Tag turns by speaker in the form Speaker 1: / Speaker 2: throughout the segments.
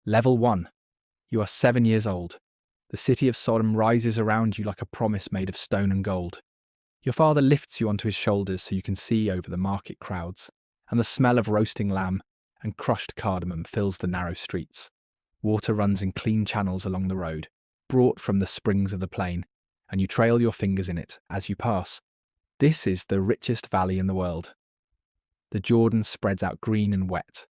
Speaker 1: Level 1. You are 7 years old. The city of Sodom rises around you like a promise made of stone and gold. Your father lifts you onto his shoulders so you can see over the market crowds, and the smell of roasting lamb and crushed cardamom fills the narrow streets. Water runs in clean channels along the road, brought from the springs of the plain, and you trail your fingers in it as you pass. This is the richest valley in the world. The Jordan spreads out green and wet,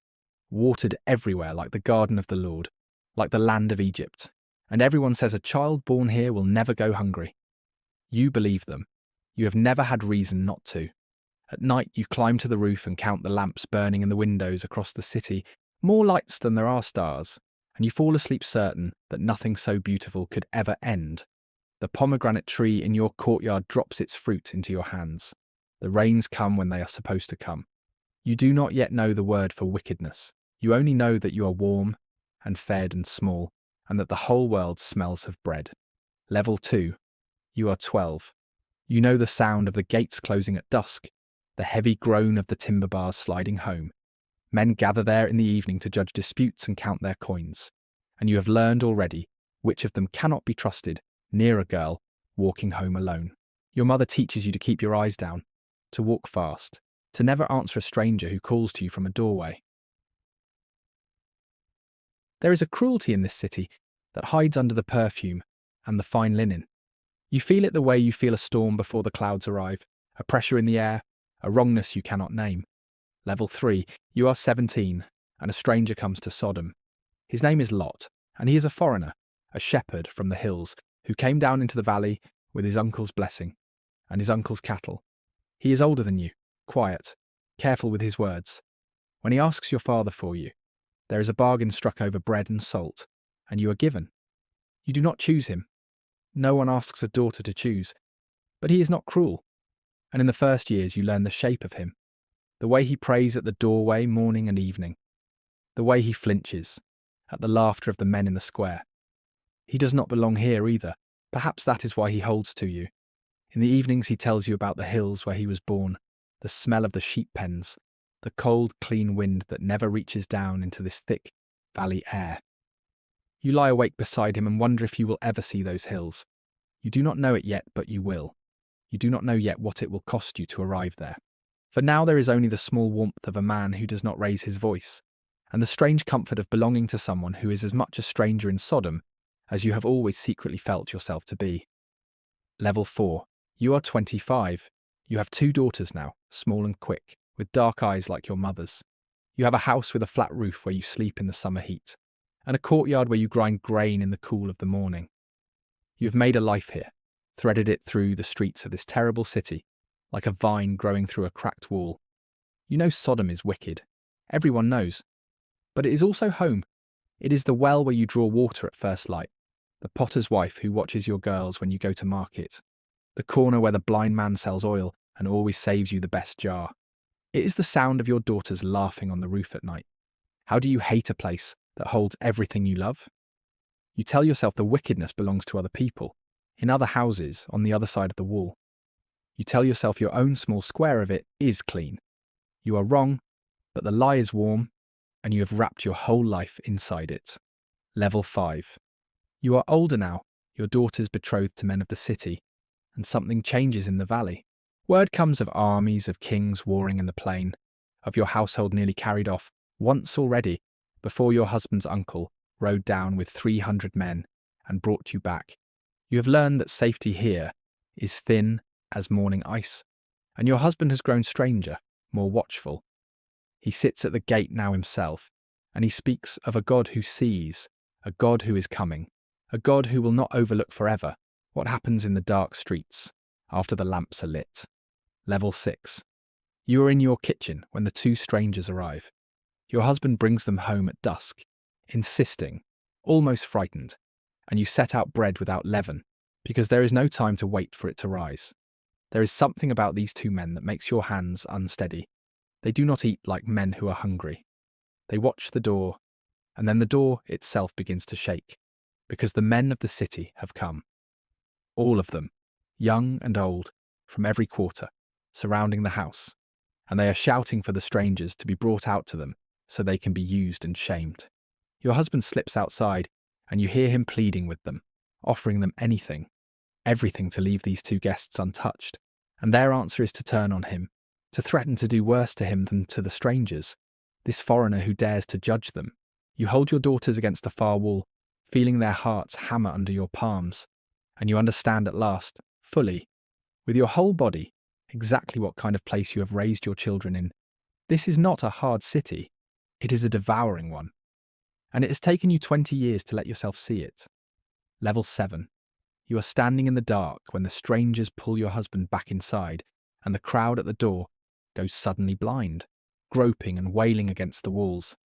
Speaker 1: watered everywhere like the garden of the Lord, like the land of Egypt, and everyone says a child born here will never go hungry. You believe them. You have never had reason not to. At night you climb to the roof and count the lamps burning in the windows across the city, more lights than there are stars, and you fall asleep certain that nothing so beautiful could ever end. The pomegranate tree in your courtyard drops its fruit into your hands. The rains come when they are supposed to come. You do not yet know the word for wickedness. You only know that you are warm and fed and small, and that the whole world smells of bread. Level 2. You are 12. You know the sound of the gates closing at dusk, the heavy groan of the timber bars sliding home. Men gather there in the evening to judge disputes and count their coins. And you have learned already which of them cannot be trusted near a girl walking home alone. Your mother teaches you to keep your eyes down, to walk fast, to never answer a stranger who calls to you from a doorway. There is a cruelty in this city that hides under the perfume and the fine linen. You feel it the way you feel a storm before the clouds arrive, a pressure in the air, a wrongness you cannot name. Level 3. You are 17, and a stranger comes to Sodom. His name is Lot, and he is a foreigner, a shepherd from the hills, who came down into the valley with his uncle's blessing and his uncle's cattle. He is older than you, quiet, careful with his words. When he asks your father for you, there is a bargain struck over bread and salt, and you are given. You do not choose him. No one asks a daughter to choose, but he is not cruel. And in the first years you learn the shape of him, the way he prays at the doorway morning and evening, the way he flinches at the laughter of the men in the square. He does not belong here either. Perhaps that is why he holds to you. In the evenings he tells you about the hills where he was born, the smell of the sheep pens, the cold, clean wind that never reaches down into this thick valley air. You lie awake beside him and wonder if you will ever see those hills. You do not know it yet, but you will. You do not know yet what it will cost you to arrive there. For now there is only the small warmth of a man who does not raise his voice, and the strange comfort of belonging to someone who is as much a stranger in Sodom as you have always secretly felt yourself to be. Level 4. You are 25. You have 2 daughters now, small and quick, with dark eyes like your mother's. You have a house with a flat roof where you sleep in the summer heat, and a courtyard where you grind grain in the cool of the morning. You have made a life here, threaded it through the streets of this terrible city, like a vine growing through a cracked wall. You know Sodom is wicked. Everyone knows. But it is also home. It is the well where you draw water at first light, the potter's wife who watches your girls when you go to market, the corner where the blind man sells oil and always saves you the best jar. It is the sound of your daughters laughing on the roof at night. How do you hate a place that holds everything you love? You tell yourself the wickedness belongs to other people, in other houses on the other side of the wall. You tell yourself your own small square of it is clean. You are wrong, but the lie is warm, and you have wrapped your whole life inside it. Level 5. You are older now, your daughter's betrothed to men of the city, and something changes in the valley. Word comes of armies of kings warring in the plain, of your household nearly carried off, once already, before your husband's uncle rode down with 300 men and brought you back. You have learned that safety here is thin as morning ice, and your husband has grown stranger, more watchful. He sits at the gate now himself, and he speaks of a God who sees, a God who is coming, a God who will not overlook forever what happens in the dark streets after the lamps are lit. Level 6. You are in your kitchen when the 2 strangers arrive. Your husband brings them home at dusk, insisting, almost frightened, and you set out bread without leaven, because there is no time to wait for it to rise. There is something about these 2 men that makes your hands unsteady. They do not eat like men who are hungry. They watch the door, and then the door itself begins to shake, because the men of the city have come. All of them, young and old, from every quarter, surrounding the house, and they are shouting for the strangers to be brought out to them so they can be used and shamed. Your husband slips outside, and you hear him pleading with them, offering them anything, everything to leave these two guests untouched. And their answer is to turn on him, to threaten to do worse to him than to the strangers, this foreigner who dares to judge them. You hold your daughters against the far wall, feeling their hearts hammer under your palms, and you understand at last, fully, with your whole body, exactly what kind of place you have raised your children in. This is not a hard city, it is a devouring one. And it has taken you 20 years to let yourself see it. Level 7. You are standing in the dark when the strangers pull your husband back inside, and the crowd at the door goes suddenly blind, groping and wailing against the walls.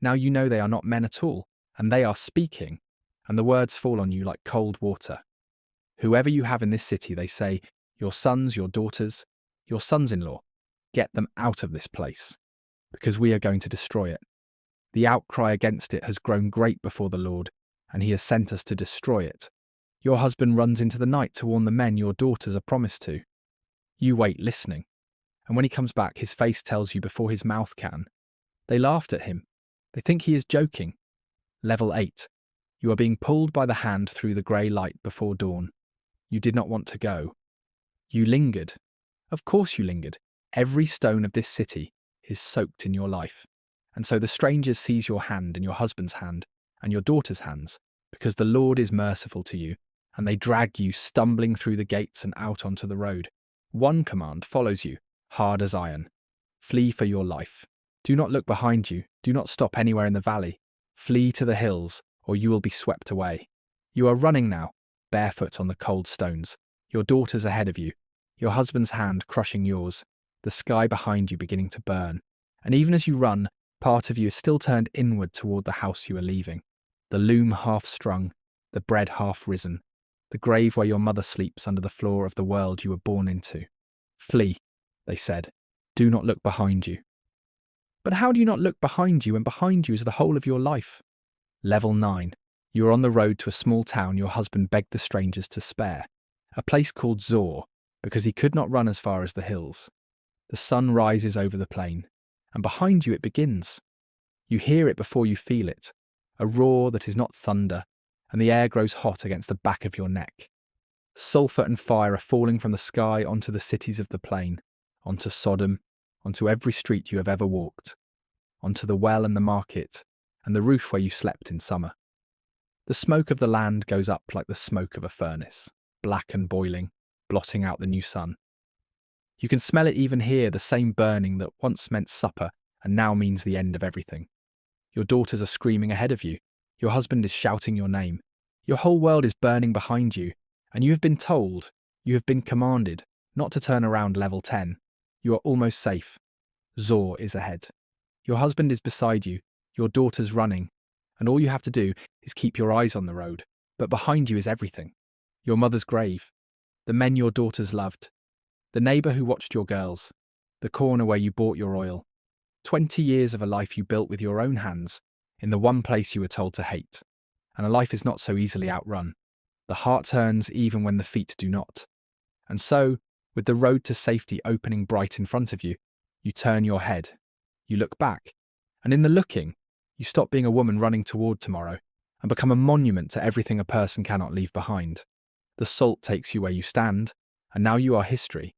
Speaker 1: Now you know they are not men at all, and they are speaking, and the words fall on you like cold water. Whoever you have in this city, they say, your sons, your daughters, your sons-in-law, get them out of this place, because we are going to destroy it. The outcry against it has grown great before the Lord, and he has sent us to destroy it. Your husband runs into the night to warn the men your daughters are promised to. You wait listening, and when he comes back, his face tells you before his mouth can. They laughed at him. They think he is joking. Level 8. You are being pulled by the hand through the grey light before dawn. You did not want to go. You lingered. Of course you lingered. Every stone of this city is soaked in your life. And so the strangers seize your hand and your husband's hand and your daughter's hands, because the Lord is merciful to you, and they drag you stumbling through the gates and out onto the road. One command follows you, hard as iron. Flee for your life. Do not look behind you. Do not stop anywhere in the valley. Flee to the hills, or you will be swept away. You are running now, barefoot on the cold stones. Your daughter's ahead of you, your husband's hand crushing yours, the sky behind you beginning to burn. And even as you run, part of you is still turned inward toward the house you are leaving. The loom half strung, the bread half risen, the grave where your mother sleeps under the floor of the world you were born into. Flee, they said. Do not look behind you. But how do you not look behind you when behind you is the whole of your life? Level 9. You are on the road to a small town your husband begged the strangers to spare, a place called Zor, because he could not run as far as the hills. The sun rises over the plain, and behind you it begins. You hear it before you feel it, a roar that is not thunder, and the air grows hot against the back of your neck. Sulphur and fire are falling from the sky onto the cities of the plain, onto Sodom, onto every street you have ever walked, onto the well and the market, and the roof where you slept in summer. The smoke of the land goes up like the smoke of a furnace, black and boiling, blotting out the new sun. You can smell it even here, the same burning that once meant supper and now means the end of everything. Your daughters are screaming ahead of you. Your husband is shouting your name. Your whole world is burning behind you, and you have been told, you have been commanded, not to turn around. Level 10. You are almost safe. Zor is ahead. Your husband is beside you, your daughter's running, and all you have to do is keep your eyes on the road. But behind you is everything. Your mother's grave, the men your daughters loved, the neighbour who watched your girls, the corner where you bought your oil. 20 years of a life you built with your own hands, in the one place you were told to hate. And a life is not so easily outrun. The heart turns even when the feet do not. And so, with the road to safety opening bright in front of you, you turn your head. You look back, and in the looking, you stop being a woman running toward tomorrow and become a monument to everything a person cannot leave behind. The salt takes you where you stand, and now you are history.